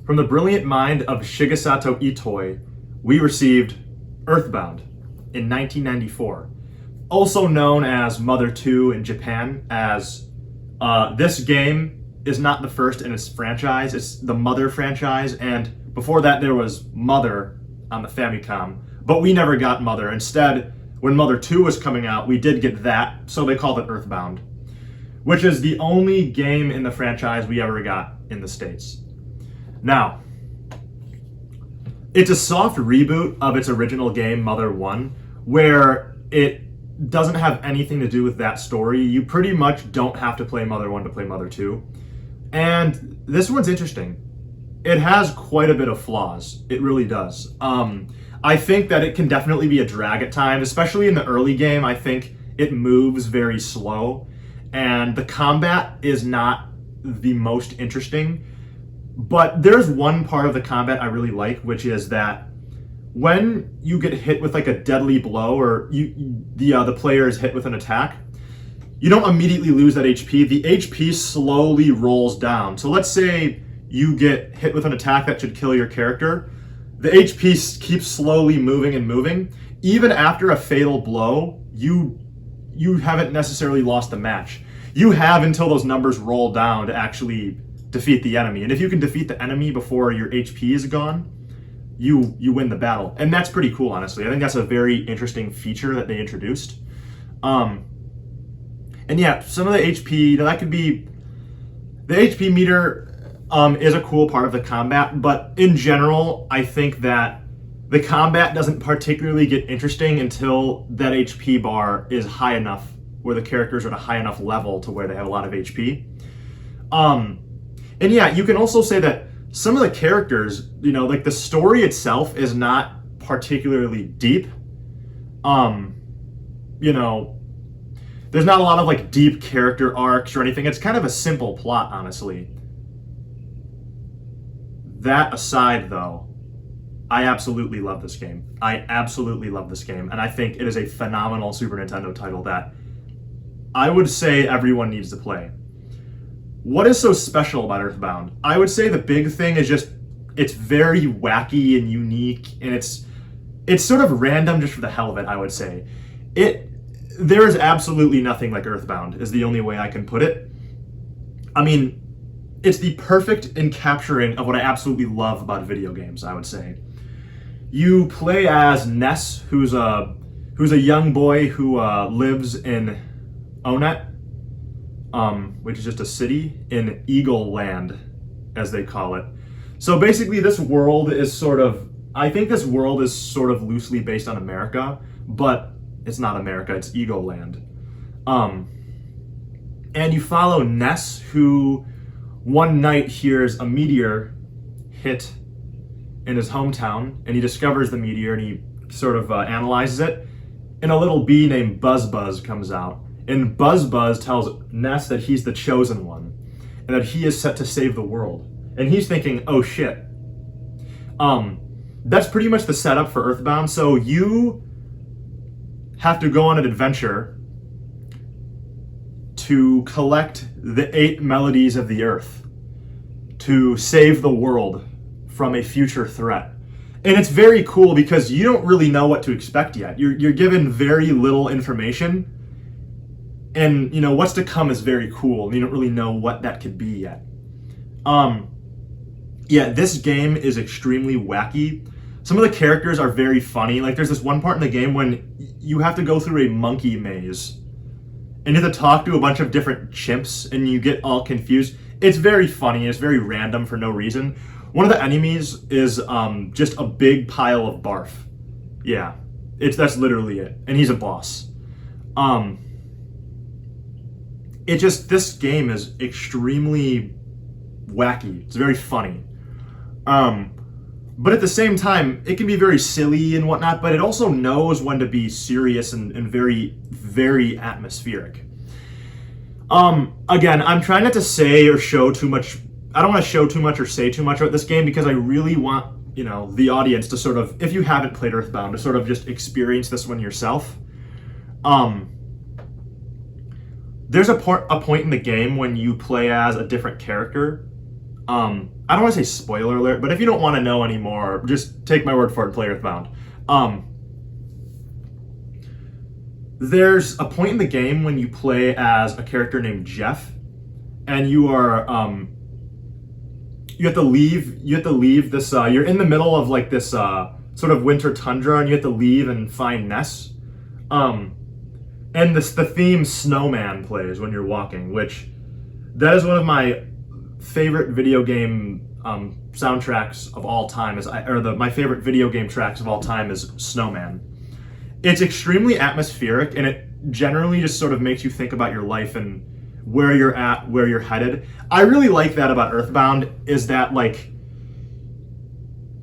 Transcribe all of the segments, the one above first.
From the brilliant mind of Shigesato Itoi, we received Earthbound in 1994, also known as Mother 2 in Japan, as this game is not the first in its franchise, it's the Mother franchise, and before that there was Mother on the Famicom, but we never got Mother. Instead, when Mother 2 was coming out, we did get that, so they called it Earthbound, which is the only game in the franchise we ever got in the States. Now, it's a soft reboot of its original game, Mother 1, where it doesn't have anything to do with that story. You pretty much don't have to play Mother 1 to play Mother 2. And this one's interesting. It has quite a bit of flaws. It really does. I think that it can definitely be a drag at times, especially in the early game. I think it moves very slow, and the combat is not the most interesting. But there's one part of the combat I really like, which is that when you get hit with like a deadly blow, or the player is hit with an attack, you don't immediately lose that HP. The HP slowly rolls down. So let's say you get hit with an attack that should kill your character. The HP keeps slowly moving and moving. Even after a fatal blow, you haven't necessarily lost the match. You have until those numbers roll down to actually defeat the enemy. And if you can defeat the enemy before your HP is gone, you win the battle. And that's pretty cool, honestly. I think that's a very interesting feature that they introduced. And yeah, some of the HP, that could be, the HP meter is a cool part of the combat, but in general, I think that the combat doesn't particularly get interesting until that HP bar is high enough, where the characters are at a high enough level to where they have a lot of HP. And yeah, you can also say that some of the characters, like the story itself is not particularly deep. There's not a lot of like deep character arcs or anything. It's kind of a simple plot, honestly. That aside, though, I absolutely love this game. I absolutely love this game, and I think it is a phenomenal Super Nintendo title that I would say everyone needs to play. What is so special about Earthbound? I would say the big thing is just it's very wacky and unique, and it's sort of random just for the hell of it, I would say. There is absolutely nothing like Earthbound, is the only way I can put it. I mean, it's the perfect encapturing of what I absolutely love about video games, I would say. You play as Ness, who's a young boy who lives in Onet, which is just a city in Eagle Land, as they call it. So basically this world is I think this world is sort of loosely based on America, but it's not America, it's Eagle Land. And you follow Ness, who one night hears a meteor hit in his hometown, and he discovers the meteor and he sort of analyzes it, and a little bee named Buzz comes out. And Buzz tells Ness that he's the chosen one, and that he is set to save the world. And he's thinking, oh shit. That's pretty much the setup for Earthbound. So you have to go on an adventure to collect the 8 melodies of the earth to save the world from a future threat. And it's very cool because you don't really know what to expect yet. You're given very little information, and what's to come is very cool. You don't really know what that could be yet. Yeah, this game is extremely wacky. Some of the characters are very funny. Like there's this one part in the game when you have to go through a monkey maze and you have to talk to a bunch of different chimps and you get all confused. It's very funny. It's very random for no reason. One of the enemies is just a big pile of barf. Yeah, that's literally it. And he's a boss. This game is extremely wacky. It's very funny. But at the same time, it can be very silly and whatnot, but it also knows when to be serious and very, very atmospheric. Again, I'm trying not to say or show too much. I don't want to show too much or say too much about this game because I really want, the audience to sort of, if you haven't played Earthbound, to sort of just experience this one yourself. There's a point in the game when you play as a different character. I don't want to say spoiler alert, but if you don't want to know anymore, just take my word for it and play Earthbound. There's a point in the game when you play as a character named Jeff, and you are you have to leave this you're in the middle of like this sort of winter tundra, and you have to leave and find Ness. And the theme Snowman plays when you're walking, which that is one of my favorite video game soundtracks of all time. My favorite video game tracks of all time is Snowman. It's extremely atmospheric, and it generally just sort of makes you think about your life and where you're at, where you're headed. I really like that about Earthbound, is that like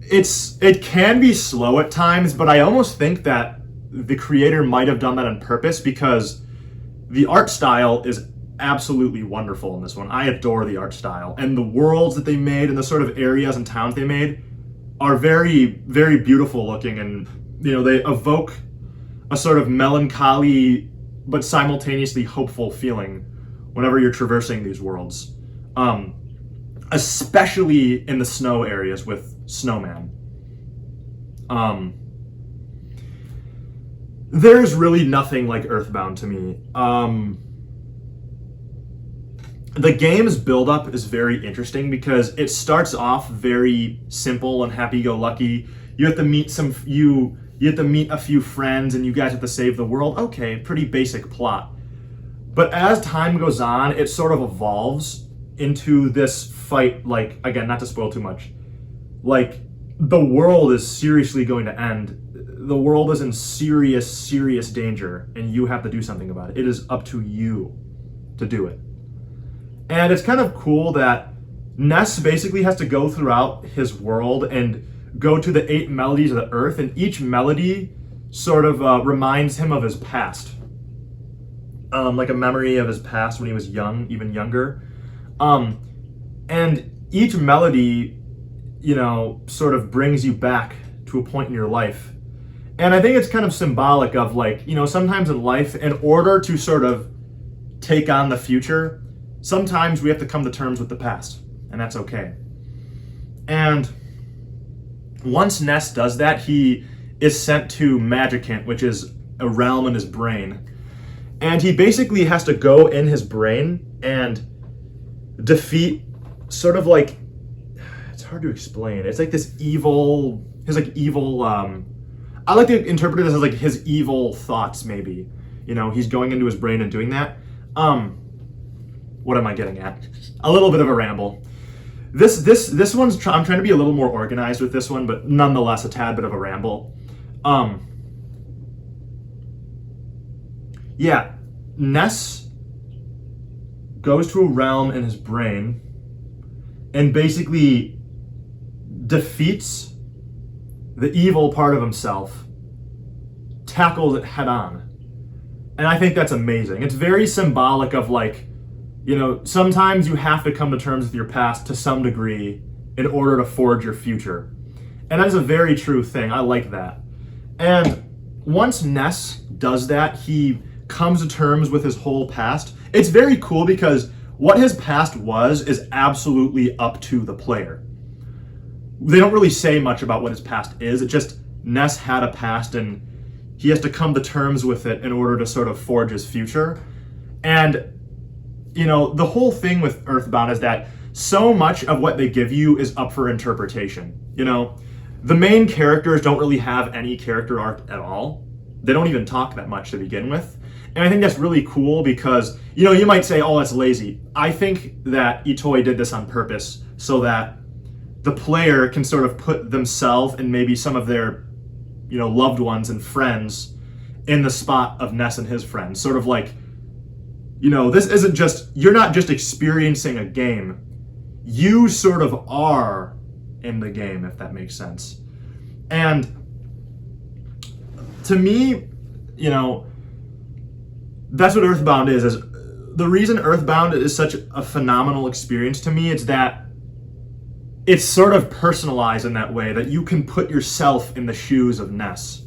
it can be slow at times, but I almost think that the creator might have done that on purpose, because the art style is absolutely wonderful in this one. I adore the art style, and the worlds that they made and the sort of areas and towns they made are very, very beautiful looking, and they evoke a sort of melancholy but simultaneously hopeful feeling whenever you're traversing these worlds, especially in the snow areas with Snowman. There's really nothing like Earthbound to me. The game's build-up is very interesting because it starts off very simple and happy-go-lucky. You have to meet a few friends, and you guys have to save the world. Okay, pretty basic plot. But as time goes on, it sort of evolves into this fight, like, again, not to spoil too much, like, the world is seriously going to end. The world is in serious, serious danger, and you have to do something about it. It is up to you to do it. And it's kind of cool that Ness basically has to go throughout his world and go to the 8 melodies of the earth, and each melody sort of reminds him of his past. Like a memory of his past when he was young, even younger. And each melody, sort of brings you back to a point in your life. And I think it's kind of symbolic of like, sometimes in life, in order to sort of take on the future, sometimes we have to come to terms with the past, and that's okay. And once Ness does that, he is sent to Magicant, which is a realm in his brain. And he basically has to go in his brain and defeat sort of like, it's hard to explain. It's like this evil, I like to interpret it as like his evil thoughts, maybe. He's going into his brain and doing that. What am I getting at? A little bit of a ramble. This one's, I'm trying to be a little more organized with this one, but nonetheless a tad bit of a ramble. Yeah, Ness goes to a realm in his brain and basically defeats the evil part of himself, tackles it head on. And I think that's amazing. It's very symbolic of like, sometimes you have to come to terms with your past to some degree in order to forge your future. And that is a very true thing. I like that. And once Ness does that, he comes to terms with his whole past. It's very cool because what his past was is absolutely up to the player. They don't really say much about what his past is. It's just Ness had a past and he has to come to terms with it in order to sort of forge his future. And, the whole thing with Earthbound is that so much of what they give you is up for interpretation. The main characters don't really have any character arc at all. They don't even talk that much to begin with. And I think that's really cool because, you might say, oh, that's lazy. I think that Itoi did this on purpose so that the player can sort of put themselves and maybe some of their, loved ones and friends in the spot of Ness and his friends. Sort of like, this isn't just, you're not just experiencing a game. You sort of are in the game, if that makes sense. And to me, that's what Earthbound is the reason Earthbound is such a phenomenal experience to me is that it's sort of personalized in that way that you can put yourself in the shoes of Ness.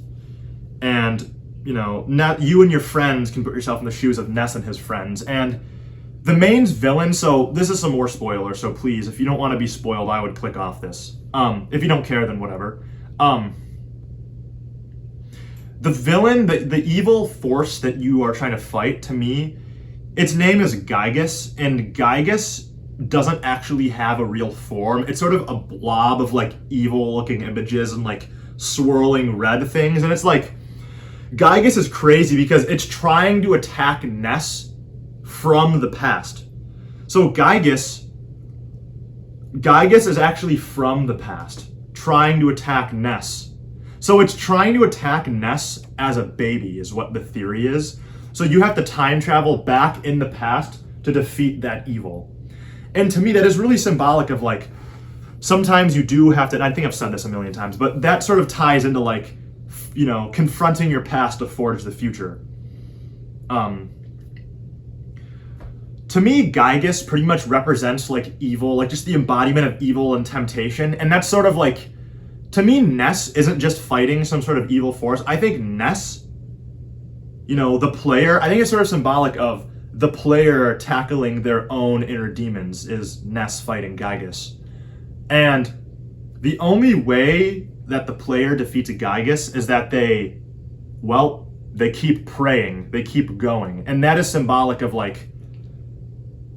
And, not you and your friends can put yourself in the shoes of Ness and his friends. And The main villain, so this is some more spoiler, so please, if you don't want to be spoiled, I would click off this. If you don't care, then whatever. The villain, the evil force that you are trying to fight, to me, its name is Gygus, and Gygus doesn't actually have a real form. It's sort of a blob of like evil looking images and like swirling red things, and it's like, Gygus is crazy because it's trying to attack Ness from the past. So Gygus is actually from the past, trying to attack Ness. So it's trying to attack Ness as a baby is what the theory is. So you have to time travel back in the past to defeat that evil. And to me, that is really symbolic of like, sometimes you do have to, and I think I've said this a million times, but that sort of ties into like, you know, confronting your past to forge the future. To me, Gygus pretty much represents like evil, like just the embodiment of evil and temptation. And that's sort of like, to me, Ness isn't just fighting some sort of evil force. I think Ness, you know, the player, I think it's sort of symbolic of the player tackling their own inner demons is Ness fighting Gygus. And the only way that the player defeats a Gygus is that they keep praying, they keep going. And that is symbolic of like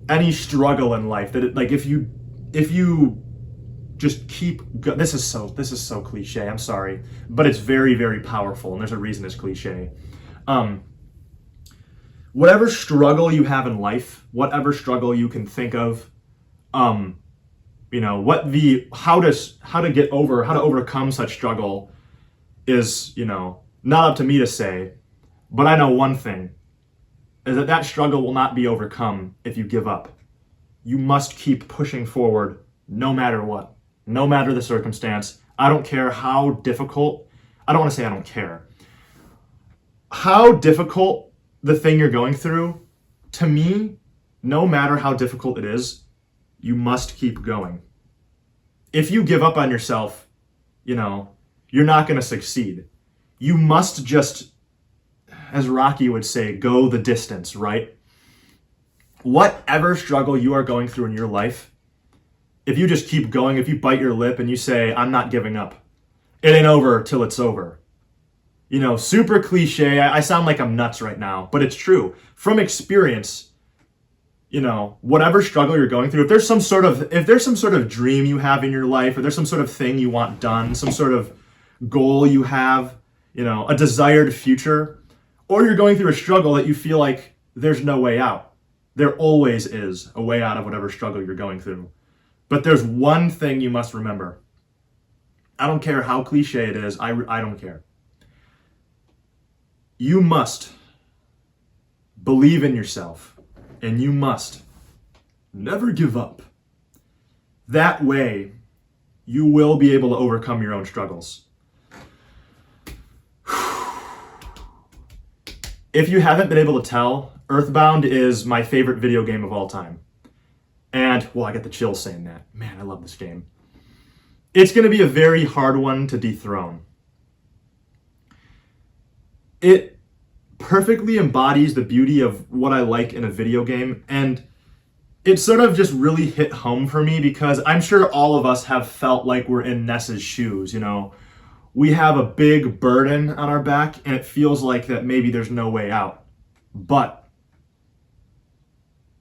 any struggle in life, that it, like if you just this is so cliche, I'm sorry, but it's very, very powerful, and there's a reason it's cliche. Whatever struggle you have in life, whatever struggle you can think of, you know, how to overcome such struggle is, you know, not up to me to say, but I know one thing, is that struggle will not be overcome if you give up. You must keep pushing forward no matter what, no matter the circumstance. I don't care how difficult, I don't want to say I don't care. How difficult the thing you're going through, to me, no matter how difficult it is, you must keep going. If you give up on yourself, you know, you're not going to succeed. You must just, as Rocky would say, go the distance, right? Whatever struggle you are going through in your life, if you just keep going, if you bite your lip and you say, I'm not giving up, it ain't over till it's over. You know, super cliche. I sound like I'm nuts right now, but it's true. From experience, you know, whatever struggle you're going through, if there's some sort of dream you have in your life, or there's some sort of thing you want done, some sort of goal you have, you know, a desired future, or you're going through a struggle that you feel like there's no way out. There always is a way out of whatever struggle you're going through. But there's one thing you must remember. I don't care how cliche it is. I don't care. You must believe in yourself, and you must never give up. That way, you will be able to overcome your own struggles. If you haven't been able to tell, Earthbound is my favorite video game of all time. And, well, I get the chills saying that. Man, I love this game. It's going to be a very hard one to dethrone. It perfectly embodies the beauty of what I like in a video game, and it sort of just really hit home for me because I'm sure all of us have felt like we're in Ness's shoes, you know. We have a big burden on our back, and it feels like that maybe there's no way out. But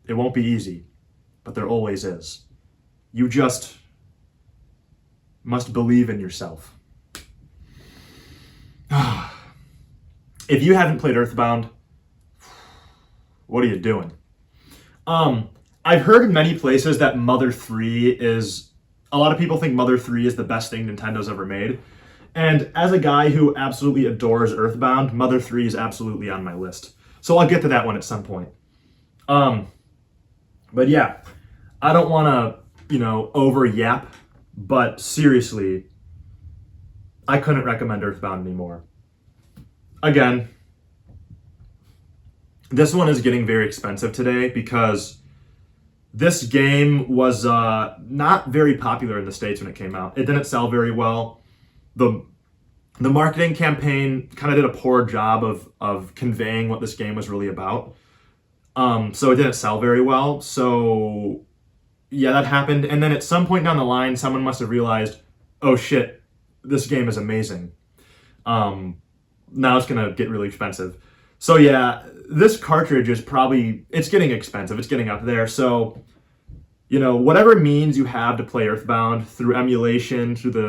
it won't be easy, but there always is. You just must believe in yourself. If you haven't played Earthbound, what are you doing? I've heard in many places that Mother 3 is, a lot of people think Mother 3 is the best thing Nintendo's ever made. And as a guy who absolutely adores Earthbound, Mother 3 is absolutely on my list. So I'll get to that one at some point. But yeah, I don't want to, you know, over yap, but seriously, I couldn't recommend Earthbound anymore. Again, this one is getting very expensive today because this game was not very popular in the States when it came out. It didn't sell very well. The marketing campaign kind of did a poor job of conveying what this game was really about. So it didn't sell very well. So yeah, that happened. And then at some point down the line, someone must have realized, oh shit, this game is amazing. Now it's gonna get really expensive. So yeah, this cartridge is probably, it's getting expensive. It's getting up there. So, whatever means you have to play Earthbound through emulation, through the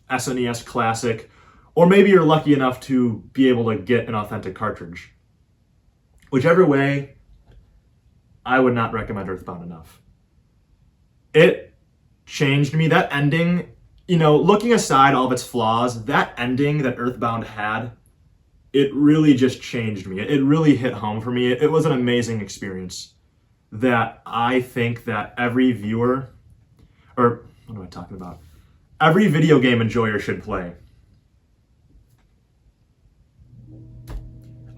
SNES Classic, or maybe you're lucky enough to be able to get an authentic cartridge. Whichever way, I would not recommend Earthbound enough. It changed me. That ending, looking aside all of its flaws, that ending that Earthbound had, it really just changed me. It really hit home for me. It was an amazing experience that I think that every viewer, or what am I talking about? Every video game enjoyer should play.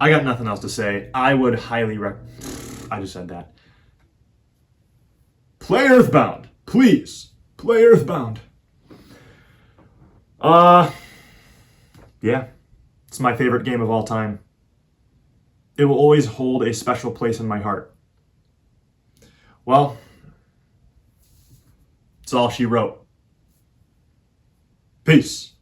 I got nothing else to say. I would highly I just said that. Play Earthbound. Please. Play Earthbound. Yeah. It's my favorite game of all time. It will always hold a special place in my heart. Well, it's all she wrote. Peace.